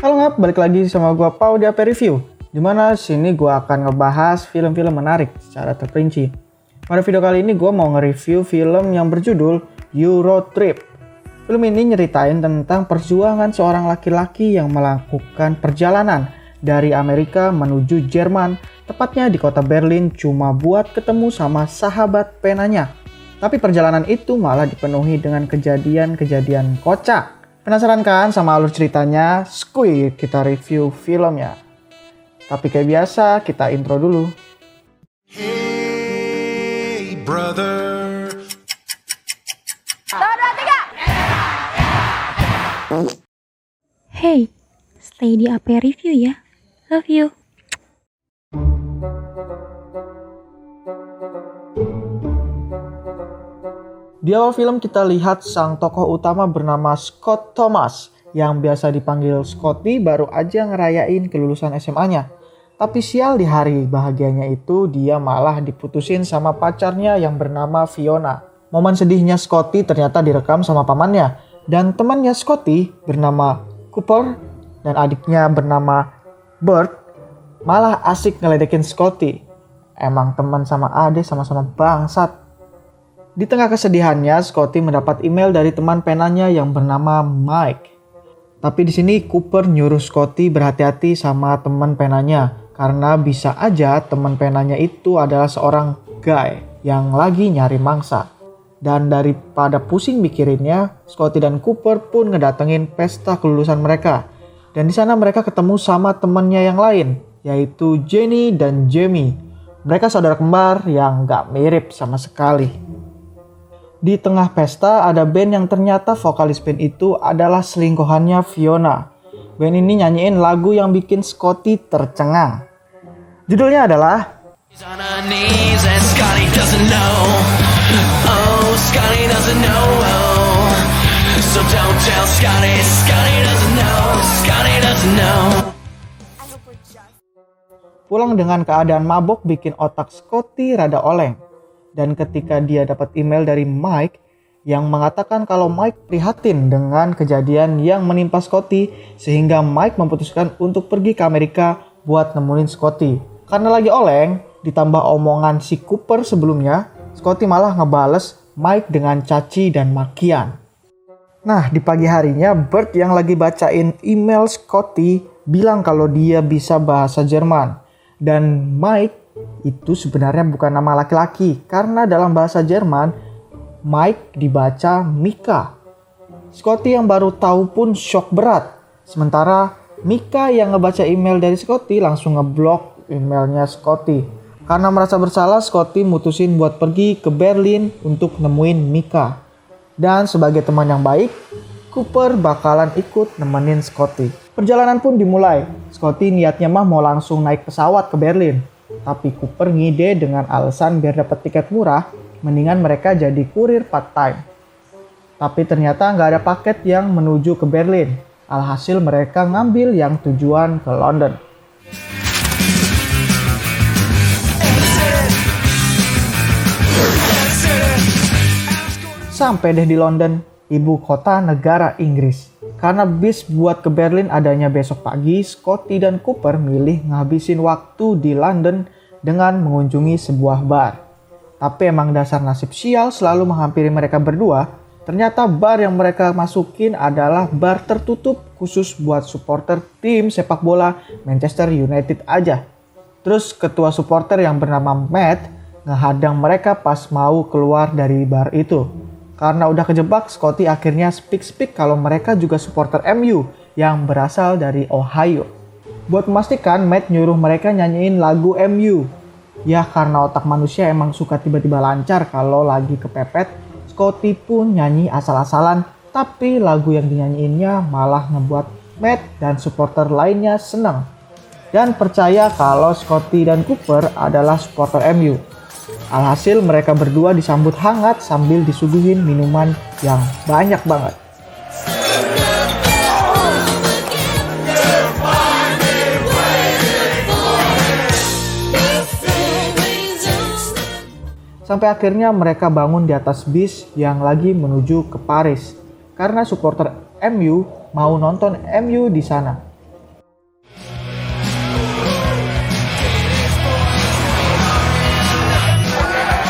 Halo ngap, balik lagi sama gua Pau di AP Review. Dimana sini gua akan ngebahas film-film menarik secara terperinci. Pada video kali ini gua mau nge-review film yang berjudul Euro Trip. Film ini nyeritain tentang perjuangan seorang laki-laki yang melakukan perjalanan dari Amerika menuju Jerman, tepatnya di kota Berlin cuma buat ketemu sama sahabat penanya. Tapi perjalanan itu malah dipenuhi dengan kejadian-kejadian kocak. Penasaran kan sama alur ceritanya? Skuy, kita review filmnya. Tapi kayak biasa, kita intro dulu. Hey brother. 2, 3. Hey, stay di AP Review ya. Love you. Di awal film kita lihat sang tokoh utama bernama Scott Thomas yang biasa dipanggil Scotty baru aja ngerayain kelulusan SMA-nya. Tapi sial di hari bahagianya itu dia malah diputusin sama pacarnya yang bernama Fiona. Momen sedihnya Scotty ternyata direkam sama pamannya dan temannya Scotty bernama Cooper dan adiknya bernama Bert malah asik ngeledekin Scotty. Emang teman sama adik sama-sama bangsat. Di tengah kesedihannya, Scotty mendapat email dari teman penanya yang bernama Mike. Tapi di sini Cooper nyuruh Scotty berhati-hati sama teman penanya karena bisa aja teman penanya itu adalah seorang guy yang lagi nyari mangsa. Dan daripada pusing mikirinnya, Scotty dan Cooper pun ngedatengin pesta kelulusan mereka. Dan di sana mereka ketemu sama temannya yang lain, yaitu Jenny dan Jamie. Mereka saudara kembar yang gak mirip sama sekali. Di tengah pesta ada band yang ternyata vokalis band itu adalah selingkuhannya Fiona. Band ini nyanyiin lagu yang bikin Scotty tercengang. Judulnya adalah Pulang dengan keadaan mabok bikin otak Scotty rada oleng. Dan ketika dia dapat email dari Mike yang mengatakan kalau Mike prihatin dengan kejadian yang menimpa Scotty sehingga Mike memutuskan untuk pergi ke Amerika buat nemuin Scotty. Karena lagi oleng, ditambah omongan si Cooper sebelumnya, Scotty malah ngebales Mike dengan caci dan makian. Nah, di pagi harinya Bert yang lagi bacain email Scotty bilang kalau dia bisa bahasa Jerman. Dan Mike itu sebenarnya bukan nama laki-laki karena dalam bahasa Jerman Mike dibaca Mika. Scotty yang baru tahu pun shock berat. Sementara Mika yang ngebaca email dari Scotty langsung ngeblok emailnya Scotty. Karena merasa bersalah, Scotty mutusin buat pergi ke Berlin untuk nemuin Mika. Dan sebagai teman yang baik, Cooper bakalan ikut nemenin Scotty. Perjalanan pun dimulai. Scotty niatnya mah mau langsung naik pesawat ke Berlin. Tapi Cooper ngide dengan alasan biar dapat tiket murah, mendingan mereka jadi kurir part-time. Tapi ternyata nggak ada paket yang menuju ke Berlin. Alhasil mereka ngambil yang tujuan ke London. Sampai deh di London, ibu kota negara Inggris. Karena bis buat ke Berlin adanya besok pagi, Scotty dan Cooper milih ngabisin waktu di London dengan mengunjungi sebuah bar. Tapi emang dasar nasib sial selalu menghampiri mereka berdua. Ternyata bar yang mereka masukin adalah bar tertutup khusus buat supporter tim sepak bola Manchester United aja. Terus ketua supporter yang bernama Matt ngehadang mereka pas mau keluar dari bar itu. Karena udah kejebak, Scotty akhirnya speak kalau mereka juga supporter MU yang berasal dari Ohio. Buat memastikan, Matt nyuruh mereka nyanyiin lagu MU. Ya karena otak manusia emang suka tiba-tiba lancar kalau lagi kepepet, Scotty pun nyanyi asal-asalan, tapi lagu yang dinyanyiinnya malah ngebuat Matt dan supporter lainnya senang. Dan percaya kalau Scotty dan Cooper adalah supporter MU. Alhasil mereka berdua disambut hangat sambil disuguhin minuman yang banyak banget. Sampai akhirnya mereka bangun di atas bis yang lagi menuju ke Paris. Karena supporter MU mau nonton MU di sana.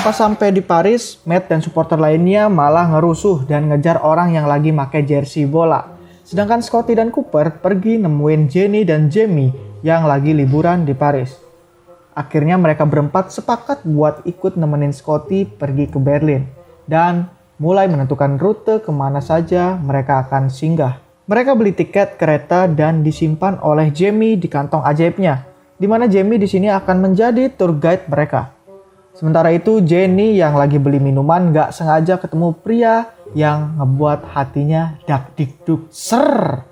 Pas sampai di Paris, Matt dan supporter lainnya malah ngerusuh dan ngejar orang yang lagi pakai jersey bola. Sedangkan Scotty dan Cooper pergi nemuin Jenny dan Jamie yang lagi liburan di Paris. Akhirnya mereka berempat sepakat buat ikut nemenin Scotty pergi ke Berlin dan mulai menentukan rute kemana saja mereka akan singgah. Mereka beli tiket kereta dan disimpan oleh Jamie di kantong ajaibnya, di mana Jamie di sini akan menjadi tour guide mereka. Sementara itu Jenny yang lagi beli minuman gak sengaja ketemu pria yang ngebuat hatinya dak dikduk ser.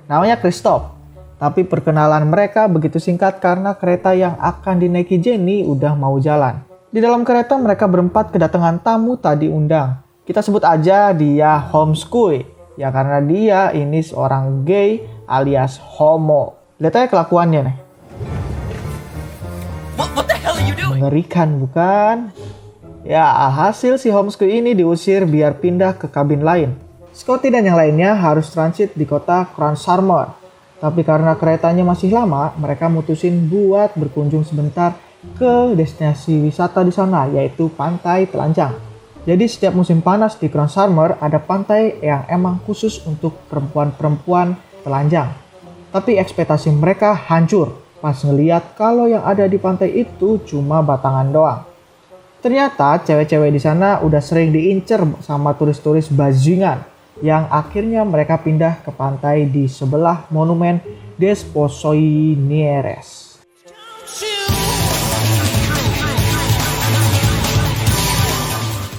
Namanya Christoph. Tapi perkenalan mereka begitu singkat karena kereta yang akan dinaiki Jenny udah mau jalan. Di dalam kereta mereka berempat kedatangan tamu tak diundang. Kita sebut aja dia Homeschool. Ya karena dia ini seorang gay alias homo. Lihat aja kelakuannya nih. Mengerikan bukan? Ya, alhasil si Homeschool ini diusir biar pindah ke kabin lain. Scotty dan yang lainnya harus transit di kota Kronsarmer. Tapi karena keretanya masih lama, mereka mutusin buat berkunjung sebentar ke destinasi wisata di sana, yaitu Pantai Telanjang. Jadi setiap musim panas di Kronsarmer ada pantai yang emang khusus untuk perempuan-perempuan telanjang. Tapi ekspektasi mereka hancur pas ngeliat kalau yang ada di pantai itu cuma batangan doang. Ternyata cewek-cewek di sana udah sering diincer sama turis-turis bajingan yang akhirnya mereka pindah ke pantai di sebelah monumen Des Poissonnières.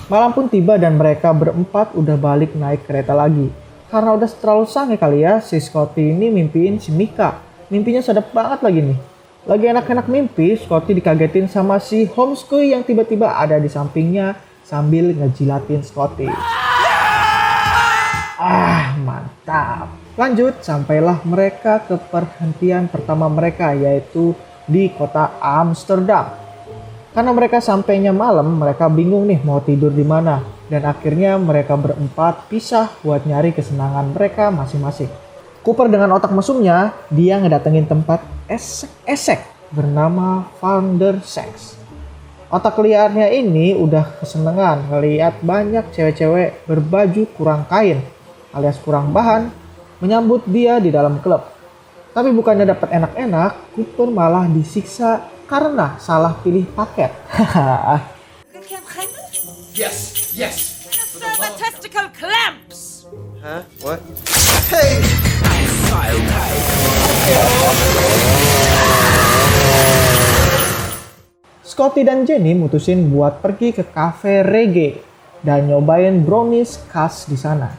Malam pun tiba dan mereka berempat udah balik naik kereta lagi. Karena udah terlalu sange kali ya, si Scotty ini mimpiin si Mika. Mimpinya sedap banget lagi nih. Lagi enak-enak mimpi, Scotty dikagetin sama si Homeschool yang tiba-tiba ada di sampingnya sambil ngejilatin Scotty. Mantap. Lanjut, sampailah mereka ke perhentian pertama mereka, yaitu di kota Amsterdam. Karena mereka sampainya malam, mereka bingung nih mau tidur di mana. Dan akhirnya mereka berempat pisah buat nyari kesenangan mereka masing-masing. Cooper dengan otak mesumnya, dia ngedatengin tempat esek-esek bernama Founder Sex. Otak liarnya ini udah kesenangan ngeliat banyak cewek-cewek berbaju kurang kain alias kurang bahan menyambut dia di dalam klub. Tapi bukannya dapat enak-enak, Cooper malah disiksa karena salah pilih paket. Yes. The testicle clamps. Huh? What? Scotty dan Jenny mutusin buat pergi ke cafe reggae dan nyobain brownies khas di sana.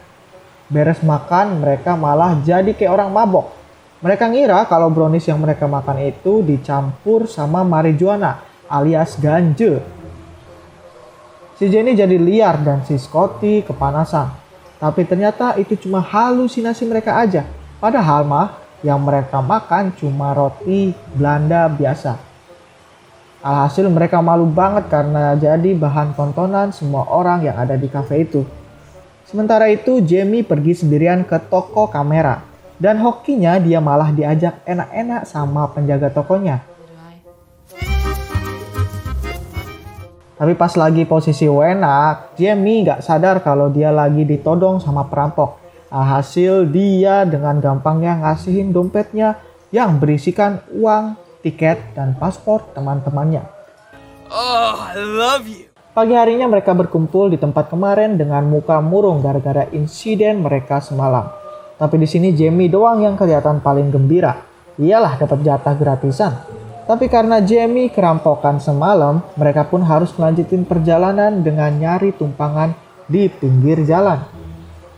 Beres makan, mereka malah jadi kayak orang mabok. Mereka ngira kalau brownies yang mereka makan itu dicampur sama marijuana alias ganja. Si Jenny jadi liar dan si Scotty kepanasan. Tapi ternyata itu cuma halusinasi mereka aja. Padahal mah yang mereka makan cuma roti Belanda biasa. Alhasil mereka malu banget karena jadi bahan tontonan semua orang yang ada di kafe itu. Sementara itu Jamie pergi sendirian ke toko kamera. Dan hokinya dia malah diajak enak-enak sama penjaga tokonya. Tapi pas lagi posisi enak, Jamie gak sadar kalau dia lagi ditodong sama perampok. Alhasil dia dengan gampangnya ngasihin dompetnya yang berisikan uang, tiket, dan paspor teman-temannya. Oh, I love you. Pagi harinya mereka berkumpul di tempat kemarin dengan muka murung gara-gara insiden mereka semalam. Tapi di sini Jamie doang yang kelihatan paling gembira. Iyalah dapat jatah gratisan. Tapi karena Jamie kerampokan semalam, mereka pun harus melanjutin perjalanan dengan nyari tumpangan di pinggir jalan.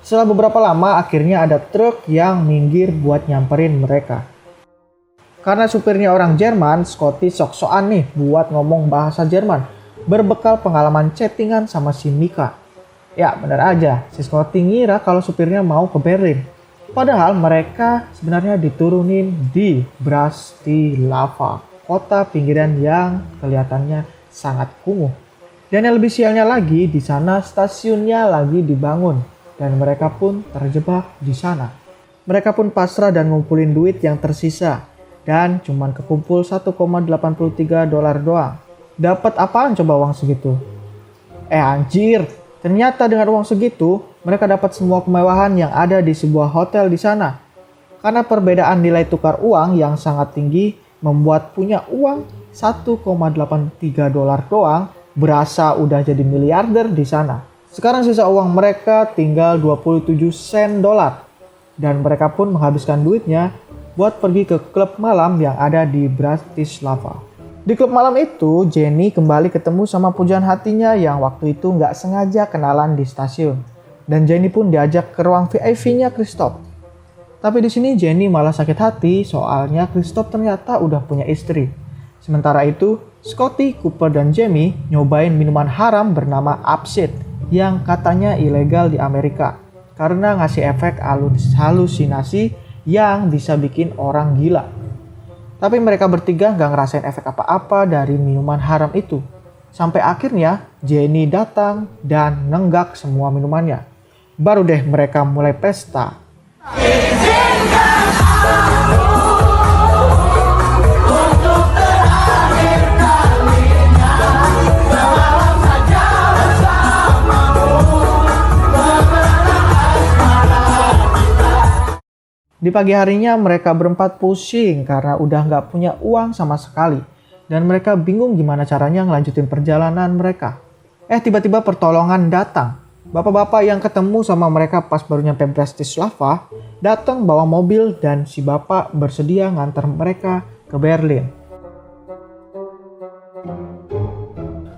Setelah beberapa lama, akhirnya ada truk yang minggir buat nyamperin mereka. Karena supirnya orang Jerman, Scotty sok-sokan nih buat ngomong bahasa Jerman, berbekal pengalaman chattingan sama si Mika. Ya bener aja, si Scotty ngira kalau supirnya mau ke Berlin. Padahal mereka sebenarnya diturunin di Bratislava, kota pinggiran yang kelihatannya sangat kumuh. Dan yang lebih sialnya lagi, di sana stasiunnya lagi dibangun dan mereka pun terjebak di sana. Mereka pun pasrah dan ngumpulin duit yang tersisa dan cuman kekumpul $1,83 doang. Dapat apaan coba uang segitu? Anjir, ternyata dengan uang segitu, mereka dapat semua kemewahan yang ada di sebuah hotel di sana. Karena perbedaan nilai tukar uang yang sangat tinggi, membuat punya uang 1,83 dolar doang, berasa udah jadi miliarder di sana. Sekarang sisa uang mereka tinggal 27 sen dolar. Dan mereka pun menghabiskan duitnya buat pergi ke klub malam yang ada di Bratislava. Di klub malam itu, Jenny kembali ketemu sama pujaan hatinya yang waktu itu nggak sengaja kenalan di stasiun. Dan Jenny pun diajak ke ruang VIP-nya Christoph. Tapi di sini Jenny malah sakit hati soalnya Christoph ternyata udah punya istri. Sementara itu, Scotty, Cooper, dan Jamie nyobain minuman haram bernama Absinthe yang katanya ilegal di Amerika karena ngasih efek halusinasi yang bisa bikin orang gila. Tapi mereka bertiga gak ngerasain efek apa-apa dari minuman haram itu. Sampai akhirnya Jenny datang dan nenggak semua minumannya. Baru deh mereka mulai pesta. Di pagi harinya mereka berempat pusing karena udah nggak punya uang sama sekali. Dan mereka bingung gimana caranya ngelanjutin perjalanan mereka. Tiba-tiba pertolongan datang. Bapak-bapak yang ketemu sama mereka pas baru nyampe Bratislava datang bawa mobil dan si bapak bersedia nganter mereka ke Berlin.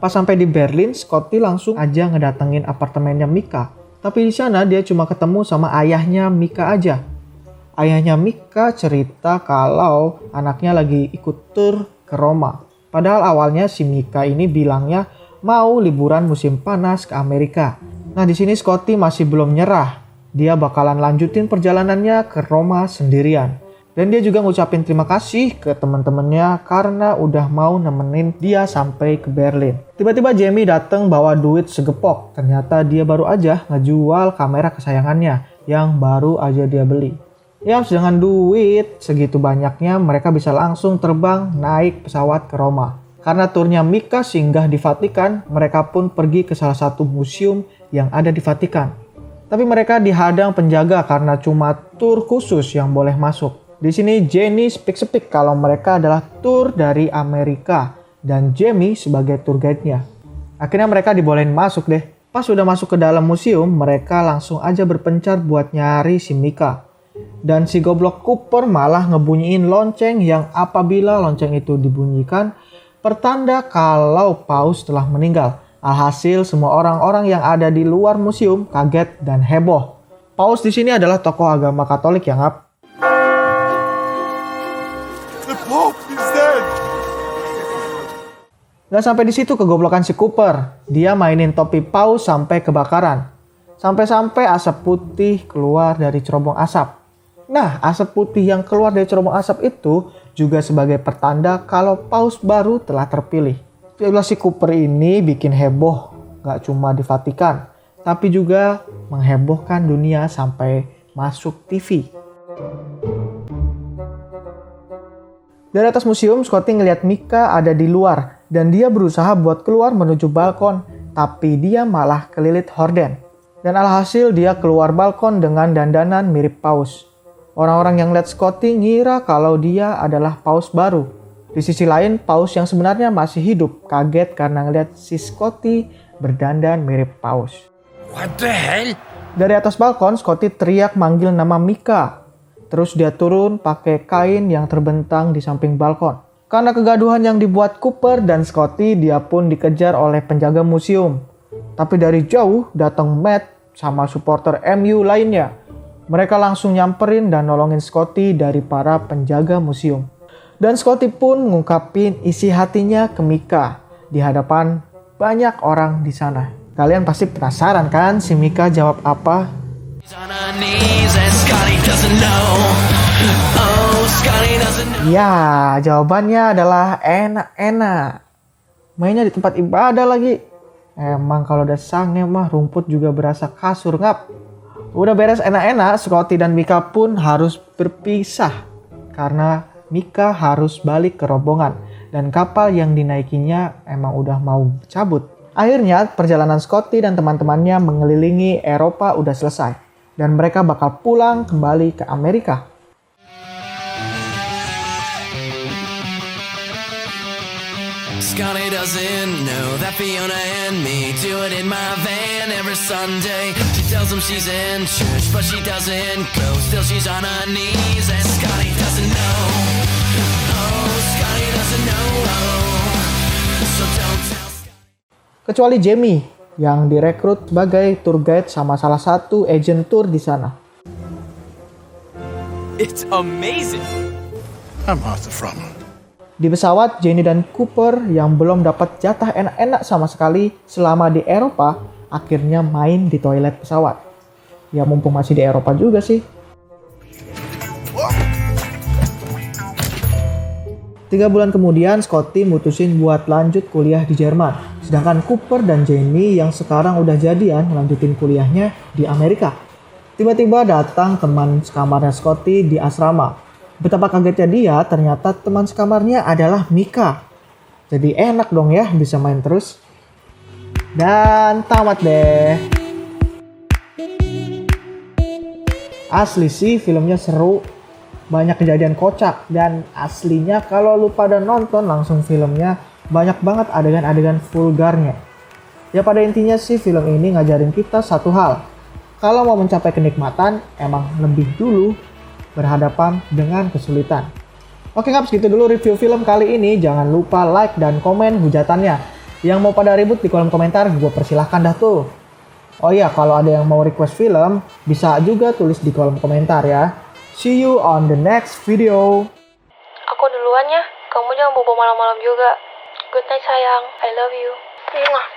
Pas sampai di Berlin, Scotty langsung aja ngedatengin apartemennya Mika. Tapi di sana dia cuma ketemu sama ayahnya Mika aja. Ayahnya Mika cerita kalau anaknya lagi ikut tur ke Roma. Padahal awalnya si Mika ini bilangnya mau liburan musim panas ke Amerika. Nah di sini Scotty masih belum nyerah. Dia bakalan lanjutin perjalanannya ke Roma sendirian. Dan dia juga ngucapin terima kasih ke teman-temannya karena udah mau nemenin dia sampai ke Berlin. Tiba-tiba Jamie datang bawa duit segepok. Ternyata dia baru aja ngejual kamera kesayangannya yang baru aja dia beli. Ya, dengan duit segitu banyaknya mereka bisa langsung terbang naik pesawat ke Roma. Karena turnya Mika singgah di Vatikan, mereka pun pergi ke salah satu museum yang ada di Vatikan. Tapi mereka dihadang penjaga karena cuma tur khusus yang boleh masuk. Di sini Jenny speak kalau mereka adalah tur dari Amerika dan Jamie sebagai tour guide-nya. Akhirnya mereka dibolehin masuk deh. Pas sudah masuk ke dalam museum, mereka langsung aja berpencar buat nyari si Mika. Dan si goblok Cooper malah ngebunyiin lonceng yang apabila lonceng itu dibunyikan pertanda kalau Paus telah meninggal. Alhasil semua orang-orang yang ada di luar museum kaget dan heboh. Paus di sini adalah tokoh agama Katolik ya ngap. The Pope is dead! Gak sampai di situ kegoblokan si Cooper. Dia mainin topi Paus sampai kebakaran. Sampai-sampai asap putih keluar dari cerobong asap. Nah, asap putih yang keluar dari cerobong asap itu juga sebagai pertanda kalau Paus baru telah terpilih. Si Cooper ini bikin heboh, gak cuma di Vatikan, tapi juga menghebohkan dunia sampai masuk TV. Dari atas museum, Scotty ngeliat Mika ada di luar dan dia berusaha buat keluar menuju balkon, tapi dia malah kelilit horden. Dan alhasil dia keluar balkon dengan dandanan mirip Paus. Orang-orang yang lihat Scotty ngira kalau dia adalah Paus baru. Di sisi lain, Paus yang sebenarnya masih hidup kaget karena ngeliat si Scotty berdandan mirip Paus. What the hell? Dari atas balkon, Scotty teriak manggil nama Mika. Terus dia turun pakai kain yang terbentang di samping balkon. Karena kegaduhan yang dibuat Cooper dan Scotty, dia pun dikejar oleh penjaga museum. Tapi dari jauh datang Matt sama supporter MU lainnya. Mereka langsung nyamperin dan nolongin Scotty dari para penjaga museum. Dan Scotty pun ngungkapin isi hatinya ke Mika di hadapan banyak orang di sana. Kalian pasti penasaran kan si Mika jawab apa? Ya, jawabannya adalah enak-enak. Mainnya di tempat ibadah lagi. Emang kalau udah sange mah rumput juga berasa kasur ngap. Udah beres enak-enak, Scotty dan Mika pun harus berpisah. Karena Mika harus balik ke rombongan. Dan kapal yang dinaikinya emang udah mau cabut. Akhirnya perjalanan Scotty dan teman-temannya mengelilingi Eropa udah selesai. Dan mereka bakal pulang kembali ke Amerika. Scotty doesn't know that Fiona and me do it in my van every Sunday. She tells him she's in church, but she doesn't go. Still she's on her knees, and Scotty doesn't know. Oh, Scotty doesn't know. So don't tell. Kecuali Jamie yang direkrut sebagai tour guide sama salah satu agent tour di sana. It's amazing. I'm Arthur Fromm. Di pesawat, Jenny dan Cooper yang belum dapat jatah enak-enak sama sekali selama di Eropa, akhirnya main di toilet pesawat. Ya mumpung masih di Eropa juga sih. 3 bulan kemudian, Scotty mutusin buat lanjut kuliah di Jerman. Sedangkan Cooper dan Jenny yang sekarang udah jadian lanjutin kuliahnya di Amerika. Tiba-tiba datang teman sekamarnya Scotty di asrama. Betapa kagetnya dia, ternyata teman sekamarnya adalah Mika. Jadi enak dong ya bisa main terus. Dan tamat deh. Asli sih filmnya seru. Banyak kejadian kocak. Dan aslinya kalau lu pada nonton langsung filmnya, banyak banget adegan-adegan vulgarnya. Ya pada intinya sih film ini ngajarin kita satu hal. Kalau mau mencapai kenikmatan, emang lebih dulu berhadapan dengan kesulitan. Oke Ngaps, gitu dulu review film kali ini. Jangan lupa like dan komen hujatannya. Yang mau pada ribut di kolom komentar, gue persilahkan dah tuh. Oh iya, kalau ada yang mau request film, bisa juga tulis di kolom komentar ya. See you on the next video. Aku duluan ya. Kamu jangan bobo malam-malam juga. Good night sayang. I love you. Mwah.